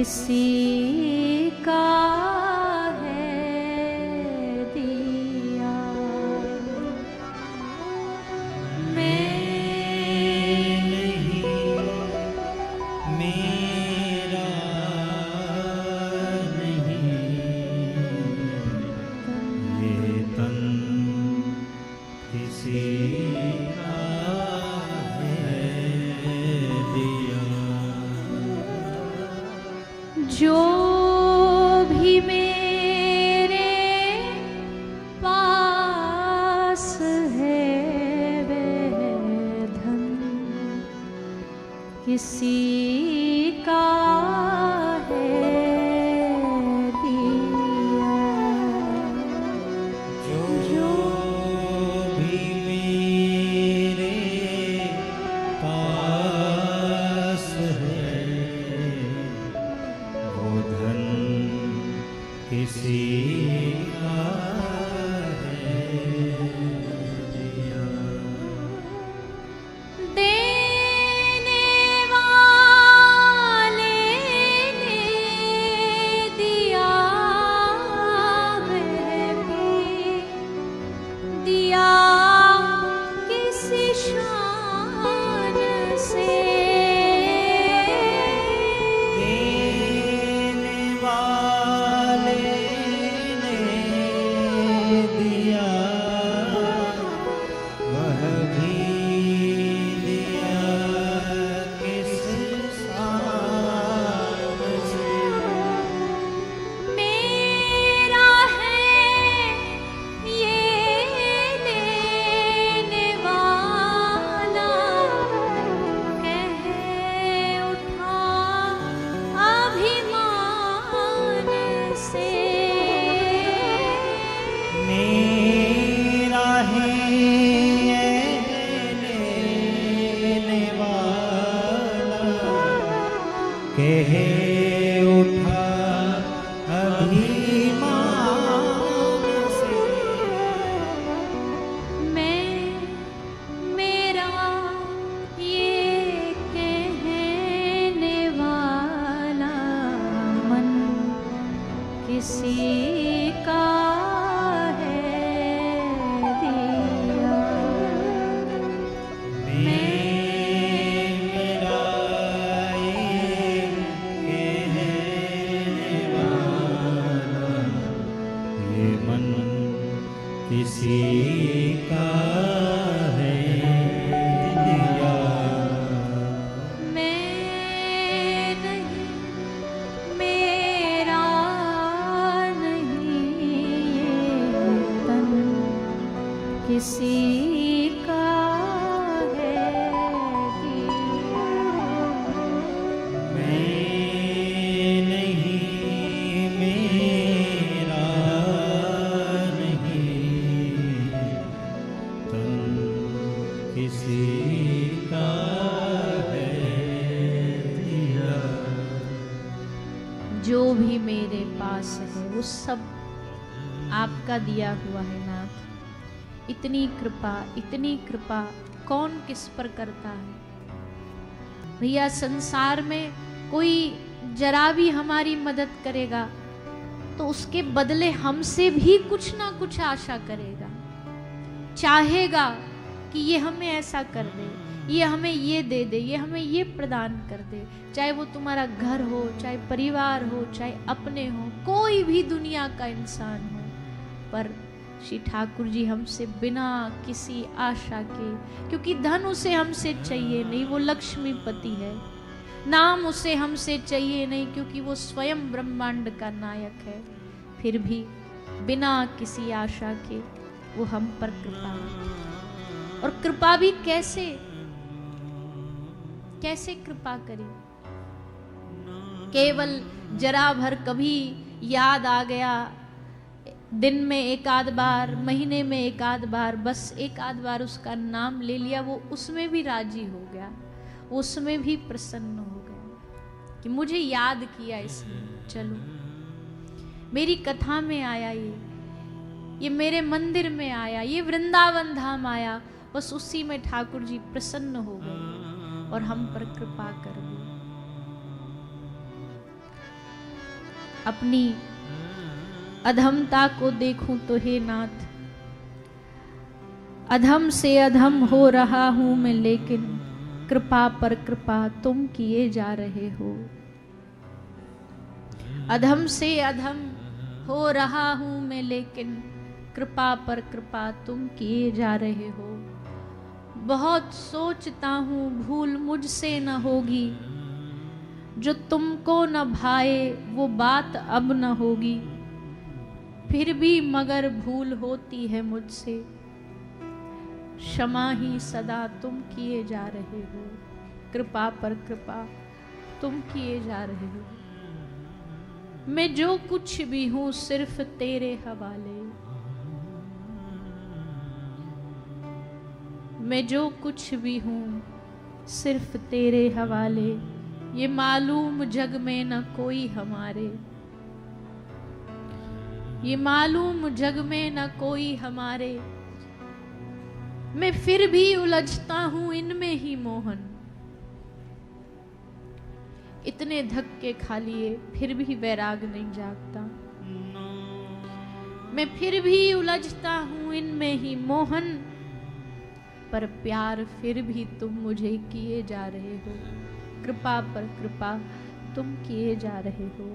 किसी का है दिया। मैं नहीं मेरा नहीं, ये तन किसी का है दिया। जो भी मेरे पास है वह धन किसी का है दिया। जो भी मेरे पास है वो धन किसी का है दिया। देने वाले ने दिया है भी दिया किसी शान से। देने वाले ने दिया वह भी दिया किस शान से। मेरा है ये लेने वाला कह उठा अभिमान से। मेरा है ये लेने वाला कह उठा अभिमान से। मैं मेरा ये कहने वाला मन किसी का है दिया। मेरा ये कहने वाला ये मन किसी का है दिया। मैं नहीं मेरा नहीं ये तन किसी का है दिया। मैं नहीं मेरा नहीं तन किसी का है दिया। जो भी मेरे पास है वो सब आपका दिया हुआ है नाथ। इतनी कृपा कौन किस पर करता है। भैया संसार में कोई जरा भी हमारी मदद करेगा तो उसके बदले हमसे भी कुछ ना कुछ आशा करेगा, चाहेगा कि ये हमें ऐसा कर दे, ये हमें ये दे दे, ये हमें ये प्रदान कर दे। चाहे वो तुम्हारा घर हो, चाहे परिवार हो, चाहे अपने हो, कोई भी दुनिया का इंसान हो। पर श्री ठाकुर जी हमसे बिना किसी आशा के, क्योंकि धन उसे हमसे चाहिए नहीं, वो लक्ष्मीपति है। नाम उसे हमसे चाहिए नहीं क्योंकि वो स्वयं ब्रह्मांड का नायक है। फिर भी बिना किसी आशा के वो हम पर कृपा, और कृपा भी कैसे कैसे कृपा करी। केवल जरा भर कभी याद आ गया, दिन में एक आध बार, महीने में एक आध बार, बस एक आध बार उसका नाम ले लिया, वो उसमें भी राजी हो गया, उसमें भी प्रसन्न हो गया कि मुझे याद किया इसने, चलो मेरी कथा में आया, ये मेरे मंदिर में आया, ये वृंदावन धाम आया, बस उसी में ठाकुर जी प्रसन्न हो गए और हम पर कृपा कर दी। अपनी अधमता को देखूं तो हे नाथ, अधम से अधम हो रहा हूं मैं, लेकिन कृपा पर कृपा तुम किए जा रहे हो। अधम से अधम हो रहा हूं मैं, लेकिन कृपा पर कृपा तुम किए जा रहे हो। बहुत सोचता हूं भूल मुझसे न होगी, जो तुमको न भाए वो बात अब न होगी। फिर भी मगर भूल होती है मुझसे, क्षमा ही सदा तुम किए जा रहे हो। कृपा पर कृपा तुम किए जा रहे हो। मैं जो कुछ भी हूं सिर्फ तेरे हवाले, मैं जो कुछ भी हूं सिर्फ तेरे हवाले। ये मालूम जग में न कोई हमारे, ये मालूम जग में न कोई हमारे। मैं फिर भी उलझता हूं इनमें ही मोहन। इतने धक्के खा लिए फिर भी वैराग नहीं जागता। मैं फिर भी उलझता हूं इनमें ही मोहन, पर प्यार फिर भी तुम मुझे किए जा रहे हो। कृपा पर कृपा तुम किए जा रहे हो।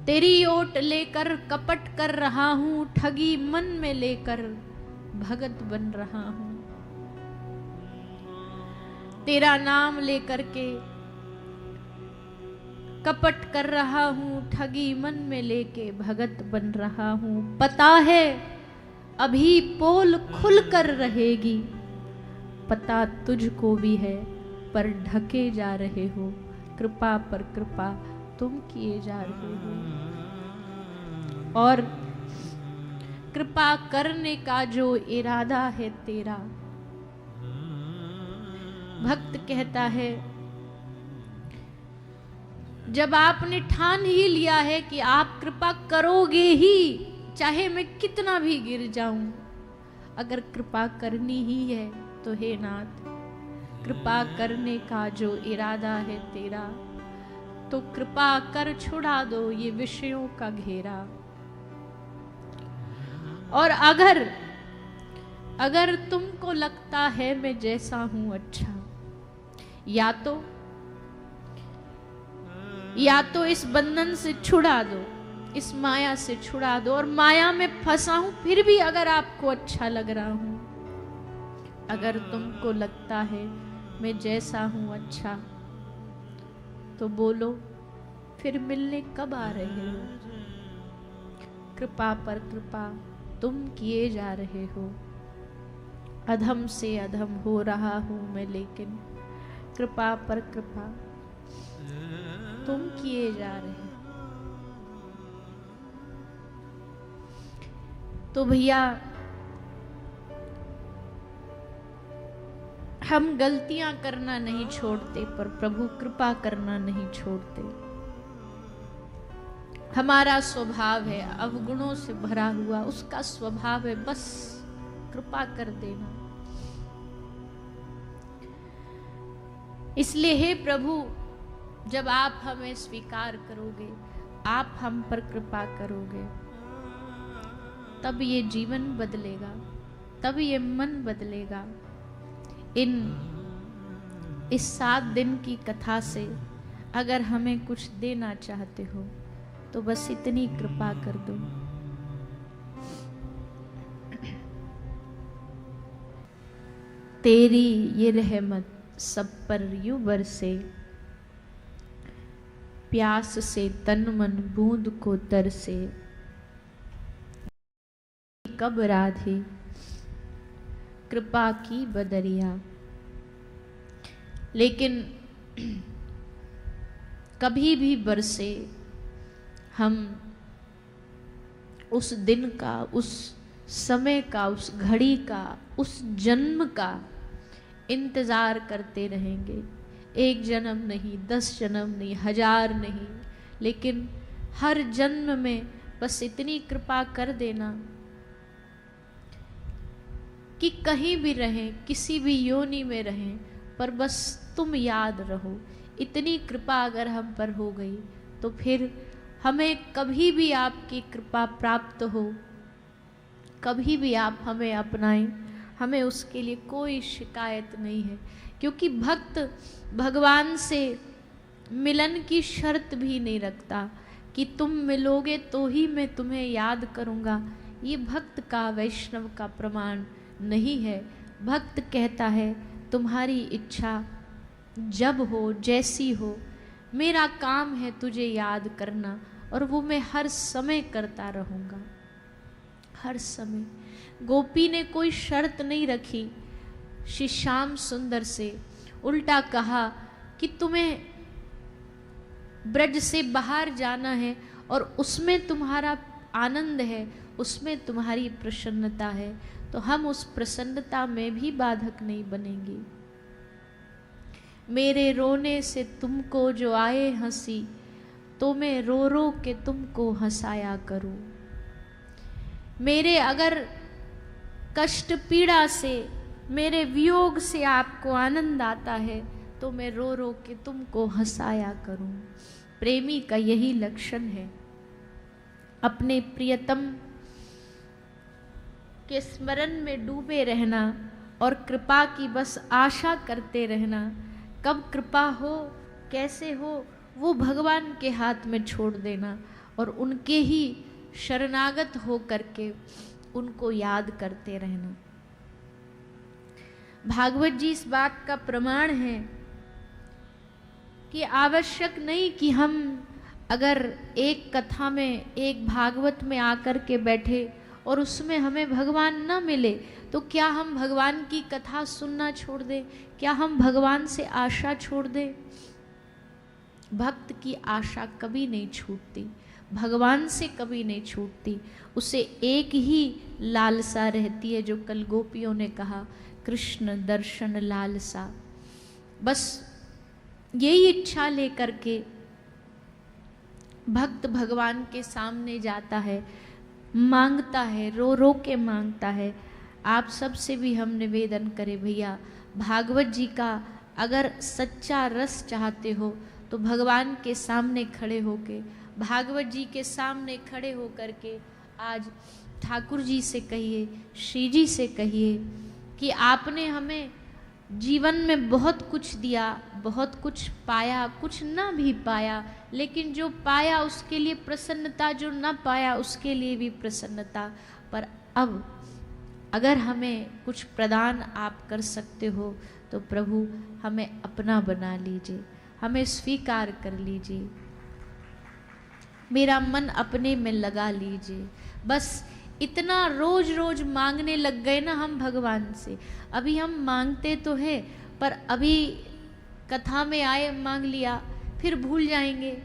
तेरी ओट लेकर कपट कर रहा हूं, ठगी मन में लेकर भगत बन रहा हूं। तेरा नाम लेकर के कपट कर रहा हूं, ठगी मन में लेके भगत बन रहा हूं। पता है अभी पोल खुल कर रहेगी, पता तुझको भी है पर ढके जा रहे हो। कृपा पर कृपा तुम किए जा रहे हो। और कृपा करने का जो इरादा है तेरा, भक्त कहता है जब आपने ठान ही लिया है कि आप कृपा करोगे ही, चाहे मैं कितना भी गिर जाऊं, अगर कृपा करनी ही है तो हे नाथ, कृपा करने का जो इरादा है तेरा, तो कृपा कर छुड़ा दो ये विषयों का घेरा। और अगर तुमको लगता है मैं जैसा हूं अच्छा, या तो इस बंधन से छुड़ा दो, इस माया से छुड़ा दो। और माया में फंसा हूं फिर भी अगर आपको अच्छा लग रहा हूं, अगर तुमको लगता है मैं जैसा हूं अच्छा, तो बोलो फिर मिलने कब आ रहे हो। कृपा पर कृपा तुम किए जा रहे हो। अधम से अधम हो रहा हूं मैं, लेकिन कृपा पर कृपा तुम किए जा रहे हो। तो भैया हम गलतियां करना नहीं छोड़ते, पर प्रभु कृपा करना नहीं छोड़ते। हमारा स्वभाव है अवगुणों से भरा हुआ, उसका स्वभाव है बस कृपा कर देना। इसलिए हे प्रभु, जब आप हमें स्वीकार करोगे, आप हम पर कृपा करोगे, तब ये जीवन बदलेगा, तब ये मन बदलेगा। इस 7 दिन की कथा से अगर हमें कुछ देना चाहते हो तो बस इतनी कृपा कर दो। तेरी ये रहमत सब पर यूं बरसे, प्यास से तन मन बूंद को तरसे। कब राधे कृपा की बदरिया। लेकिन कभी भी बरसे, हम उस दिन का, उस समय का, उस घड़ी का, उस जन्म का इंतजार करते रहेंगे। 1 जन्म नहीं, 10 जन्म नहीं, 1000 नहीं, लेकिन हर जन्म में बस इतनी कृपा कर देना कि कहीं भी रहें, किसी भी योनि में रहें, पर बस तुम याद रहो। इतनी कृपा अगर हम पर हो गई तो फिर हमें कभी भी आपकी कृपा प्राप्त हो, कभी भी आप हमें अपनाएं, हमें उसके लिए कोई शिकायत नहीं है। क्योंकि भक्त भगवान से मिलन की शर्त भी नहीं रखता कि तुम मिलोगे तो ही मैं तुम्हें याद करूँगा। ये भक्त का, वैष्णव का प्रमाण नहीं है। भक्त कहता है तुम्हारी इच्छा जब हो, जैसी हो, मेरा काम है तुझे याद करना, और वो मैं हर समय करता रहूँगा, हर समय। गोपी ने कोई शर्त नहीं रखी श्री श्याम सुंदर से, उल्टा कहा कि तुम्हें ब्रज से बाहर जाना है और उसमें तुम्हारा आनंद है, उसमें तुम्हारी प्रसन्नता है, तो हम उस प्रसन्नता में भी बाधक नहीं बनेंगे। मेरे रोने से तुमको जो आए हंसी, तो मैं रो रो के तुमको हंसाया करूं। मेरे अगर कष्ट पीड़ा से, मेरे वियोग से आपको आनंद आता है, तो मैं रो रो के तुमको हंसाया करूं। प्रेमी का यही लक्षण है, अपने प्रियतम के स्मरण में डूबे रहना और कृपा की बस आशा करते रहना। कब कृपा हो, कैसे हो, वो भगवान के हाथ में छोड़ देना और उनके ही शरणागत हो करके उनको याद करते रहना। भागवत जी इस बात का प्रमाण है कि आवश्यक नहीं कि हम अगर एक कथा में, एक भागवत में आकर के बैठे और उसमें हमें भगवान न मिले तो क्या हम भगवान की कथा सुनना छोड़ दें? क्या हम भगवान से आशा छोड़ दें? भक्त की आशा कभी नहीं छूटती, भगवान से कभी नहीं छूटती। उसे एक ही लालसा रहती है, जो कल गोपियों ने कहा, कृष्ण दर्शन लालसा। बस यही इच्छा लेकर के भक्त भगवान के सामने जाता है, मांगता है, रो रो के मांगता है। आप सबसे भी हम निवेदन करें भैया, भागवत जी का अगर सच्चा रस चाहते हो तो भगवान के सामने खड़े होके, भागवत जी के सामने खड़े होकर के आज ठाकुर जी से कहिए, श्री जी से कहिए कि आपने हमें जीवन में बहुत कुछ दिया, बहुत कुछ पाया, कुछ ना भी पाया, लेकिन जो पाया उसके लिए प्रसन्नता, जो ना पाया उसके लिए भी प्रसन्नता। पर अब अगर हमें कुछ प्रदान आप कर सकते हो तो प्रभु हमें अपना बना लीजिए, हमें स्वीकार कर लीजिए, मेरा मन अपने में लगा लीजिए। बस इतना रोज रोज मांगने लग गए ना हम भगवान से। अभी हम मांगते तो हैं, पर अभी कथा में आए मांग लिया, फिर भूल जाएंगे,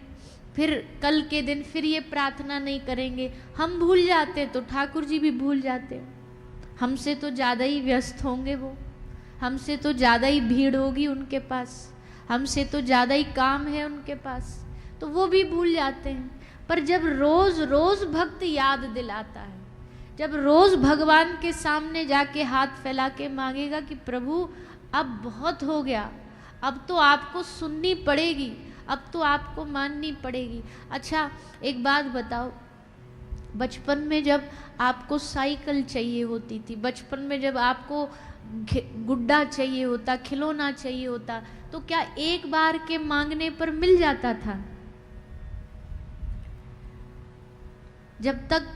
फिर कल के दिन फिर ये प्रार्थना नहीं करेंगे, हम भूल जाते तो ठाकुर जी भी भूल जाते। हमसे तो ज़्यादा ही व्यस्त होंगे वो, हमसे तो ज़्यादा ही भीड़ होगी उनके पास, हमसे तो ज़्यादा ही काम है उनके पास, तो वो भी भूल जाते हैं। पर जब रोज रोज भक्त याद दिलाता है, जब रोज भगवान के सामने जाके हाथ फैला के मांगेगा कि प्रभु अब बहुत हो गया, अब तो आपको सुननी पड़ेगी, अब तो आपको माननी पड़ेगी। अच्छा एक बात बताओ, बचपन में जब आपको साइकिल चाहिए होती थी, बचपन में जब आपको गुड्डा चाहिए होता, खिलौना चाहिए होता, तो क्या एक बार के मांगने पर मिल जाता था? जब तक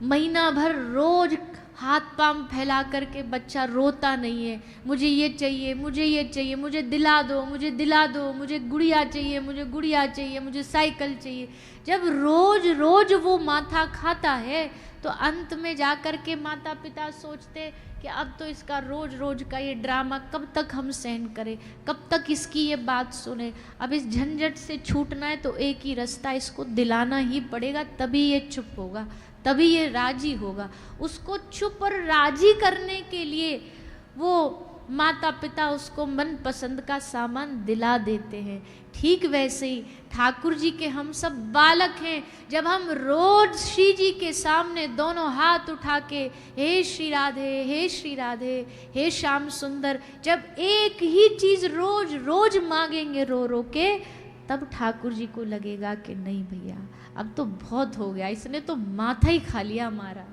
महीना भर रोज हाथ पांव फैला करके बच्चा रोता नहीं है, मुझे ये चाहिए, मुझे ये चाहिए, मुझे दिला दो, मुझे दिला दो, मुझे गुड़िया चाहिए, मुझे गुड़िया चाहिए, मुझे साइकिल चाहिए, जब रोज रोज वो माथा खाता है तो अंत में जाकर के माता पिता सोचते कि अब तो इसका रोज रोज का ये ड्रामा कब तक हम सहन करें, कब तक इसकी ये बात सुने। अब इस झंझट से छूटना है तो एक ही रास्ता, इसको दिलाना ही पड़ेगा, तभी ये चुप होगा, तभी ये राजी होगा। उसको चुप और राजी करने के लिए वो माता पिता उसको मन पसंद का सामान दिला देते हैं। ठीक वैसे ही ठाकुर जी के हम सब बालक हैं। जब हम रोज श्री जी के सामने दोनों हाथ उठा के हे श्री राधे, हे श्री राधे, हे श्याम सुंदर, जब एक ही चीज रोज रोज मांगेंगे रो रो के, तब ठाकुर जी को लगेगा कि नहीं भैया अब तो बहुत हो गया, इसने तो माथा ही खा लिया हमारा।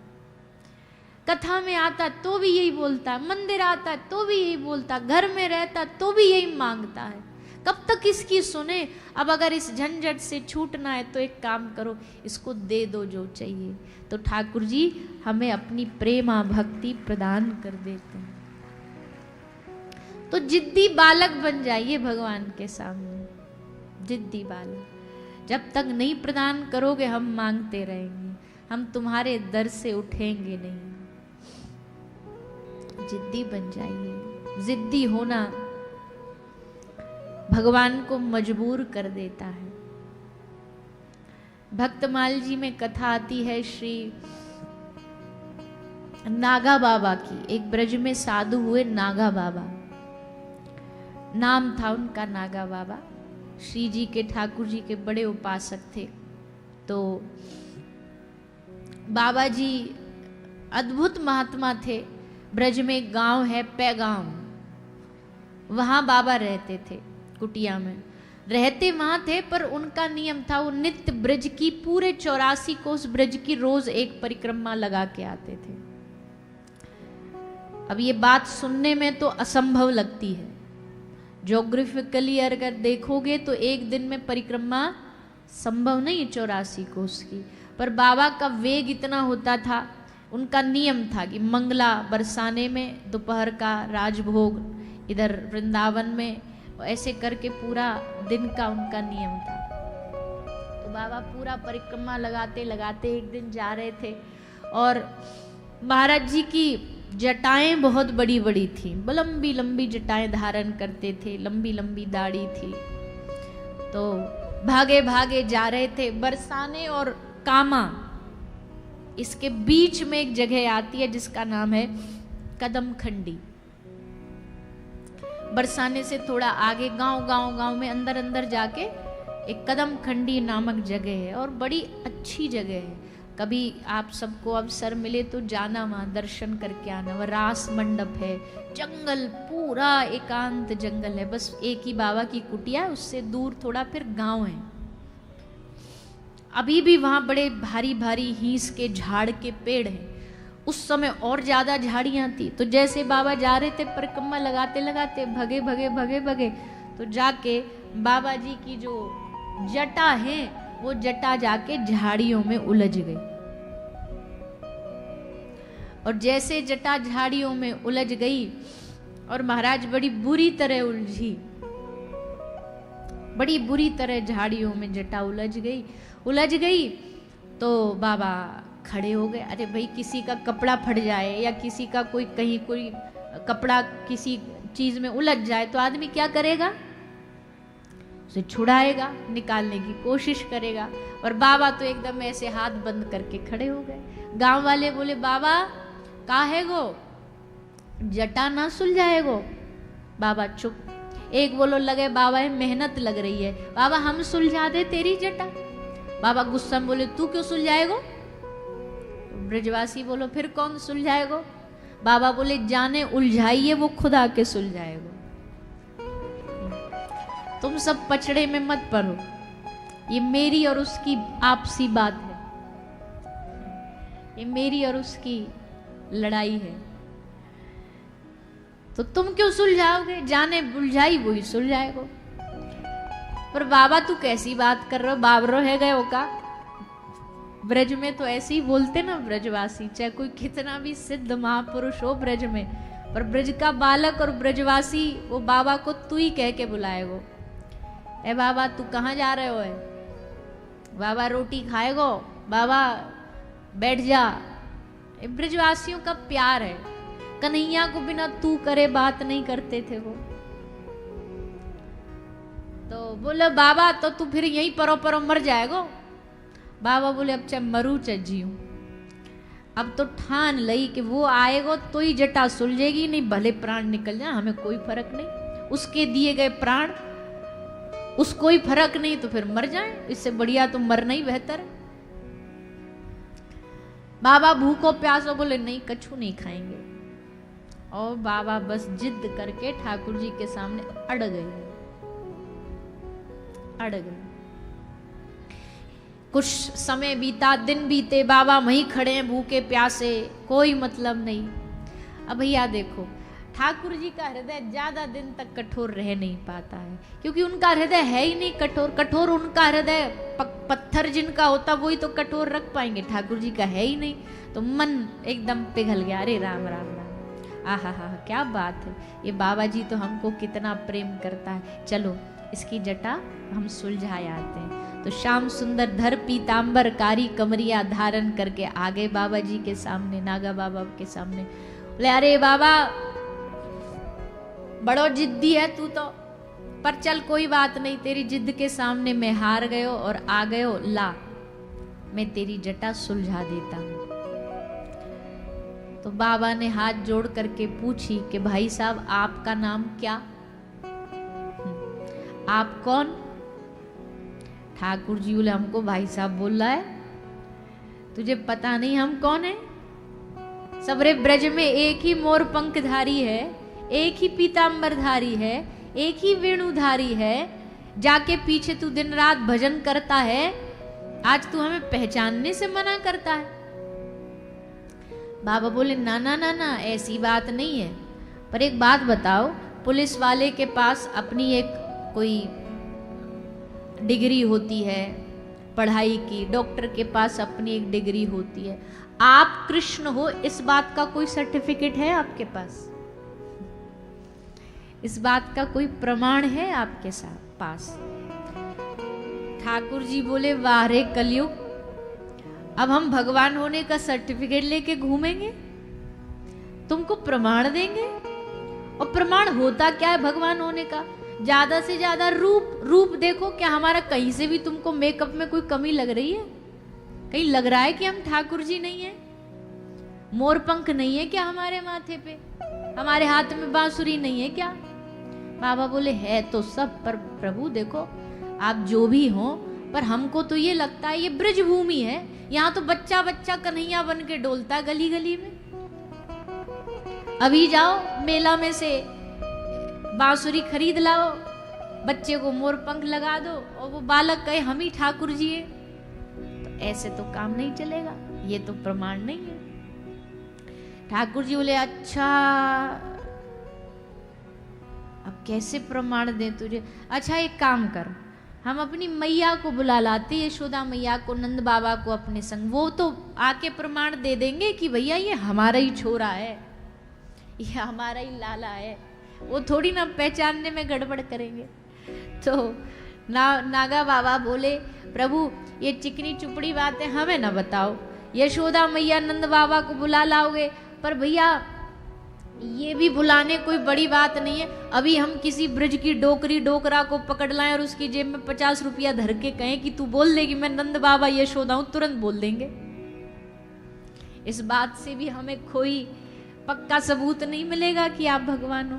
कथा में आता तो भी यही बोलता, मंदिर आता तो भी यही बोलता, घर में रहता तो भी यही मांगता है, कब तक इसकी सुने। अब अगर इस झंझट से छूटना है तो एक काम करो, इसको दे दो जो चाहिए। तो ठाकुर जी हमें अपनी प्रेमा भक्ति प्रदान कर देते हैं। तो जिद्दी बालक बन जाइए भगवान के सामने, जिद्दी बालक। जब तक नहीं प्रदान करोगे हम मांगते रहेंगे, हम तुम्हारे दर से उठेंगे नहीं। जिद्दी बन जाइए। जिद्दी होना भगवान को मजबूर कर देता है। भक्तमाल जी में कथा आती है श्री नागा बाबा की। एक ब्रज में साधु हुए नागा बाबा, नाम था उनका नागा बाबा। श्री जी के, ठाकुर जी के बड़े उपासक थे। तो बाबा जी अद्भुत महात्मा थे। ब्रज में एक गांव है पैगाम, वहां बाबा रहते थे, कुटिया में रहते वहां थे। पर उनका नियम था, वो नित्य ब्रज की पूरे 84 कोस ब्रज की रोज एक परिक्रमा लगा के आते थे। अब ये बात सुनने में तो असंभव लगती है, ज्योग्राफिकली अगर देखोगे तो एक दिन में परिक्रमा संभव नहीं है 84 कोस की। पर बाबा का वेग इतना होता था, उनका नियम था कि मंगला बरसाने में दोपहर का राजभोग इधर वृंदावन में, ऐसे करके पूरा दिन का उनका नियम था। तो बाबा पूरा परिक्रमा लगाते लगाते एक दिन जा रहे थे और महाराज जी की जटाएं बहुत बड़ी बड़ी थी, लंबी लंबी जटाएं धारण करते थे, लंबी लंबी दाढ़ी थी। तो भागे भागे जा रहे थे। बरसाने और कामा, इसके बीच में एक जगह आती है जिसका नाम है कदम खंडी। बरसाने से थोड़ा आगे गांव में अंदर अंदर जाके एक कदम खंडी नामक जगह है और बड़ी अच्छी जगह है। कभी आप सबको अवसर मिले तो जाना, वहां दर्शन करके आना। वह रास मंडप है, जंगल, पूरा एकांत जंगल है, बस एक ही बाबा की कुटिया है, उससे दूर थोड़ा फिर गांव है। अभी भी वहां बड़े भारी भारी हीस के झाड़ के पेड़ हैं। उस समय और ज्यादा झाड़ियां थी। तो जैसे बाबा जा रहे थे परिक्रमा लगाते लगाते भगे भगे भगे भगे, तो जाके बाबा जी की जो जटा है वो जटा जाके झाड़ियों में उलझ गई। और जैसे जटा झाड़ियों में उलझ गई और महाराज बड़ी बुरी तरह उलझी, बड़ी बुरी तरह झाड़ियों में जटा उलझ गई। तो बाबा खड़े हो गए। अरे भाई, किसी का कपड़ा फट जाए या किसी का कहीं कोई कपड़ा किसी चीज में उलझ जाए तो आदमी क्या करेगा? उसे छुड़ाएगा, निकालने की कोशिश करेगा। और बाबा तो एकदम ऐसे हाथ बंद करके खड़े हो गए। गांव वाले बोले, बाबा का है गो, जटा ना सुलझाए गो। बाबा चुप। एक बोलो लगे, बाबा मेहनत लग रही है, बाबा हम सुलझा दे तेरी जटा। बाबा गुस्सा में बोले, तू क्यों सुलझाएगो? ब्रजवासी बोलो, फिर कौन सुलझाएगो? बाबा बोले, जाने उलझाइए वो खुद आके सुलझाएगो। तुम सब पचड़े में मत पड़ो, ये मेरी और उसकी आपसी बात है, ये मेरी और उसकी लड़ाई है। तो तुम क्यों सुलझाओगे? जाने उलझाई वही सुलझाएगो। पर बाबा तू कैसी बात कर रहे हो? बाबरो है गए का? ब्रज में तो ऐसे ही बोलते ना ब्रजवासी, चाहे कोई कितना भी सिद्ध महापुरुष हो ब्रज में, पर ब्रज का बालक और ब्रजवासी वो बाबा को तू ही कह के बुलाएगो। ए बाबा तू कहाँ जा रहे हो? बाबा रोटी खाएगो, बाबा बैठ जा। ब्रजवासियों का प्यार है। कन्हैया को बिना तू करे बात नहीं करते थे वो। तो बोले, बाबा तो तू फिर यहीं परो परो मर जाएगो। बाबा बोले, अब चाहे मरू चाहे जीऊं, अब तो ठान लई कि वो आएगो तो ही जटा सुलझेगी, नहीं भले प्राण निकल जाए, हमें कोई फर्क नहीं। उसके दिए गए प्राण, उसको ही फर्क नहीं तो फिर मर जाए, इससे बढ़िया तो मरना ही बेहतर है। बाबा भूखो प्यासो बोले, नहीं कछु नहीं खाएंगे। और बाबा बस जिद करके ठाकुर जी के सामने अड़ गए। अड़ गए। कुछ समय बीता, दिन बीते, बाबा वहीं खड़े हैं भूखे प्यासे, कोई मतलब नहीं। अब भैया देखो, ठाकुर जी का हृदय ज्यादा दिन तक कठोर रह नहीं पाता है, क्योंकि उनका हृदय है ही नहीं कठोर। कठोर उनका हृदय पत्थर जिनका होता वही तो कठोर रख पाएंगे, ठाकुर जी का है ही नहीं। तो मन एकदम पिघल गया, अरे राम राम राम, आहा हा, क्या बात है, ये बाबा जी तो हमको कितना प्रेम करता है, चलो इसकी जटा हम सुलझाए आते हैं। तो श्याम सुंदर धर पीतांबर कारी कमरिया धारण करके आ गए बाबा जी के सामने, नागा बाबा के सामने। बोले अरे बाबा बड़ो जिद्दी है तू तो, पर चल कोई बात नहीं, तेरी जिद के सामने मैं हार गयो और आ गयो, ला मैं तेरी जटा सुलझा देता हूं। तो बाबा ने हाथ जोड़ करके पूछी कि भाई साहब आपका नाम क्या, आप कौन? ठाकुर जी बोले हमको भाई साहब बोल रहा है, तुझे पता नहीं हम कौन है? सबरे ब्रज में एक ही मोर पंखधारी है, एक ही पीतांबरधारी है, एक ही वेणुधारी है, जाके पीछे तू दिन रात भजन करता है, आज तू हमें पहचानने से मना करता है। बाबा बोले ना ना ना ना, ऐसी बात नहीं है, पर एक बात बताओ, पुलिस वाले के पास अपनी एक कोई डिग्री होती है पढ़ाई की, डॉक्टर के पास अपनी एक डिग्री होती है, आप कृष्ण हो इस बात का कोई सर्टिफिकेट है आपके पास? इस बात का कोई प्रमाण है आपके पास? ठाकुर जी बोले वाह रे कलयुग, अब हम भगवान होने का सर्टिफिकेट लेके घूमेंगे, तुमको प्रमाण देंगे? और प्रमाण होता क्या है भगवान होने का? ज्यादा से ज्यादा रूप देखो, क्या हमारा कहीं से भी तुमको मेकअप में कोई कमी लग रही है? कहीं लग रहा है कि हम ठाकुर जी नहीं है? मोर पंख नहीं है क्या हमारे माथे पे? हमारे हाथ में बांसुरी नहीं है क्या? बाबा बोले है तो सब, पर प्रभु देखो आप जो भी हो, पर हमको तो ये लगता है ये ब्रज भूमि है, यहाँ तो बच्चा बच्चा कन्हैया बन के डोलता है गली गली में। अभी जाओ मेला में से बांसुरी खरीद लाओ, बच्चे को मोर पंख लगा दो और वो बालक कहे हम ही ठाकुर जी है, तो ऐसे तो काम नहीं चलेगा, ये तो प्रमाण नहीं है। ठाकुर जी बोले अच्छा अब कैसे प्रमाण दे तुझे? अच्छा एक काम कर, हम अपनी मैया को बुला लाते, यशोदा मैया को, नंद बाबा को अपने संग, वो तो आके प्रमाण दे देंगे कि भैया ये हमारा ही छोरा है, ये हमारा ही लाला है, वो थोड़ी ना पहचानने में गड़बड़ करेंगे। तो नागा बाबा बोले प्रभु ये चिकनी चुपड़ी बातें हमें ना बताओ, यशोदा मैया नंद बाबा को बुला लाओगे, पर भैया ये भी बुलाने कोई बड़ी बात नहीं है, अभी हम किसी ब्रज की डोकरी डोकरा को पकड़ लाएं और उसकी जेब में 50 रुपया धर के कहें कि तू बोल देगी मैं नंद बाबा यशोदा हूं, तुरंत बोल देंगे। इस बात से भी हमें कोई पक्का सबूत नहीं मिलेगा कि आप भगवान हो।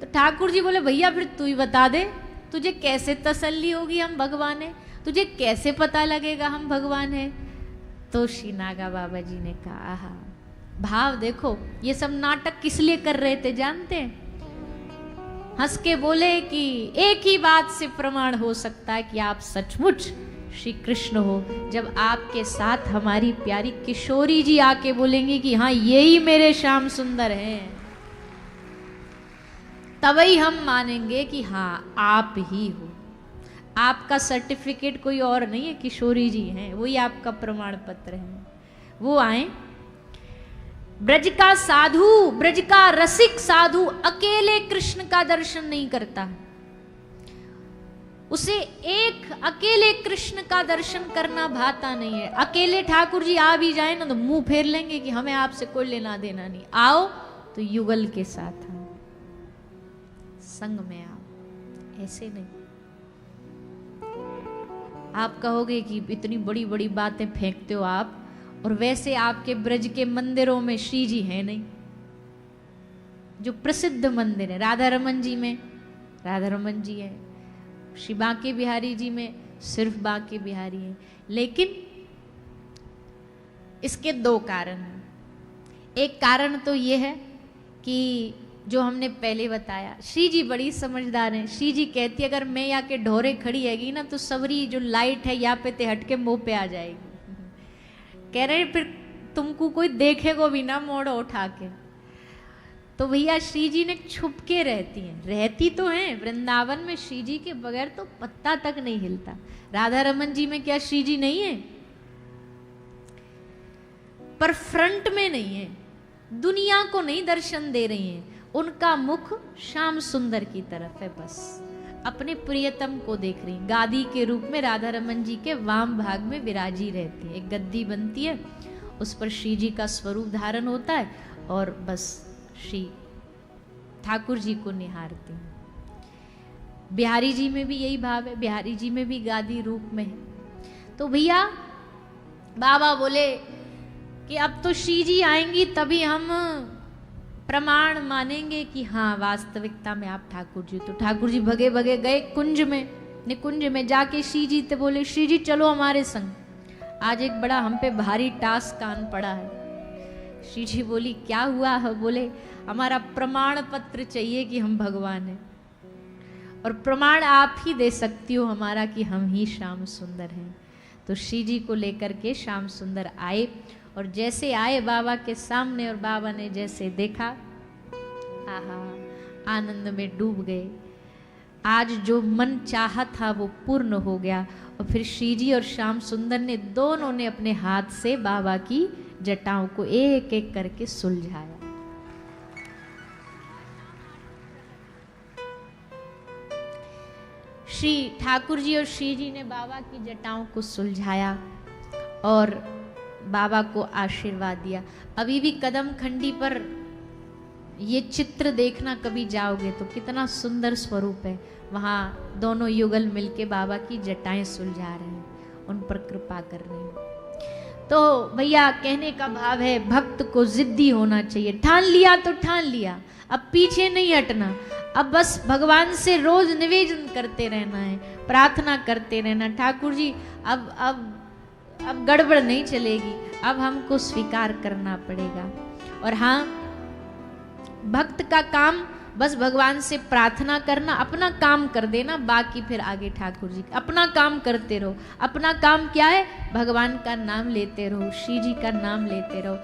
तो ठाकुर जी बोले भैया फिर तू ही बता दे, तुझे कैसे तसल्ली होगी हम भगवान है, तुझे कैसे पता लगेगा हम भगवान है? तो श्री नागा बाबा जी ने कहा आहा, भाव देखो, ये सब नाटक किस लिए कर रहे थे जानते हैं? हंस के बोले कि एक ही बात से प्रमाण हो सकता है कि आप सचमुच श्री कृष्ण हो, जब आपके साथ हमारी प्यारी किशोरी जी आके बोलेंगी कि हाँ यही मेरे श्याम सुंदर हैं, तभी हम मानेंगे कि हाँ आप ही हो। आपका सर्टिफिकेट कोई और नहीं है, किशोरी जी हैं, वही आपका प्रमाण पत्र है। वो आए, ब्रज का साधु, ब्रज का रसिक साधु अकेले कृष्ण का दर्शन नहीं करता, उसे एक अकेले कृष्ण का दर्शन करना भाता नहीं है। अकेले ठाकुर जी आ भी जाए ना तो मुंह फेर लेंगे कि हमें आपसे कोई लेना देना नहीं, आओ तो युगल के साथ आओ, संग में आओ, ऐसे नहीं। आप कहोगे कि इतनी बड़ी बड़ी बातें फेंकते हो आप, और वैसे आपके ब्रज के मंदिरों में श्री जी हैं नहीं। जो प्रसिद्ध मंदिर है, राधा रमन जी में राधा रमन जी है, श्री बांके बिहारी जी में सिर्फ बांके बिहारी है। लेकिन इसके दो कारण हैं। एक कारण तो ये है कि जो हमने पहले बताया। श्री जी बड़ी समझदार हैं। श्री जी कहती है अगर मैं यहाँ के ढोरे खड़ी हैगी ना तो सवरी जो लाइट है यहाँ पे ते हट के मुंह पे आ जाएगी। कह रहे फिर तुमको कोई देखेगा भी ना मोड़ उठा के। तो भैया श्री जी ने छुप के रहती हैं, रहती तो हैं वृंदावन में। श्री जी के बगैर तो पत्ता तक नहीं हिलता। राधा रमन जी में क्या श्री जी नहीं है? पर फ्रंट में नहीं है, दुनिया को नहीं दर्शन दे रही हैं। उनका मुख श्याम सुंदर की तरफ है, बस अपने प्रियतम को देख रही। गादी के रूप में राधा रमन जी के वाम भाग में विराजी रहती है। एक गद्दी बनती है, उस पर श्री जी का स्वरूप धारण होता है और बस श्री ठाकुर जी को निहारती हैं। बिहारी जी में भी यही भाव है, बिहारी जी में भी गादी रूप में है। तो भैया बाबा बोले कि अब तो श्री जी आएंगी तभी हम प्रमाण मानेंगे कि हाँ वास्तविकता में आप ठाकुर जी। तो ठाकुर जी भगे भगे गए कुंज में, निकुंज में जाके श्री जी से बोले श्री जी चलो हमारे संग, आज एक बड़ा हम पे भारी टास्क आन पड़ा है। श्री जी बोली क्या हुआ है? बोले हमारा प्रमाण पत्र चाहिए कि हम भगवान हैं, और प्रमाण आप ही दे सकती हो हमारा कि हम ही श्याम सुंदर हैं। तो श्री जी को लेकर के श्याम सुंदर आए, और जैसे आए बाबा के सामने और बाबा ने जैसे देखा, आहा आनंद में डूब गए। आज जो मन चाहा था वो पूर्ण हो गया। और फिर श्री जी और श्याम सुंदर ने दोनों ने अपने हाथ से बाबा की जटाओं को एक एक करके सुलझाया। श्री ठाकुर जी और श्री जी ने बाबा की जटाओं को सुलझाया और बाबा को आशीर्वाद दिया। अभी भी कदम खंडी पर ये चित्र देखना कभी जाओगे तो कितना सुंदर स्वरूप है। वहाँ दोनों युगल मिलके बाबा की जटाएं सुलझा रहे हैं, उन पर कृपा कर रहे हैं। तो भैया कहने का भाव है भक्त को जिद्दी होना चाहिए। ठान लिया तो ठान लिया, अब पीछे नहीं हटना। अब बस भगवान से रोज निवेदन करते रहना है, प्रार्थना करते रहना, ठाकुर जी अब गड़बड़ नहीं चलेगी, अब हमको स्वीकार करना पड़ेगा। और हाँ, भक्त का काम बस भगवान से प्रार्थना करना, अपना काम कर देना, बाकी फिर आगे ठाकुर जी अपना काम करते रहो। अपना काम क्या है? भगवान का नाम लेते रहो, श्री जी का नाम लेते रहो।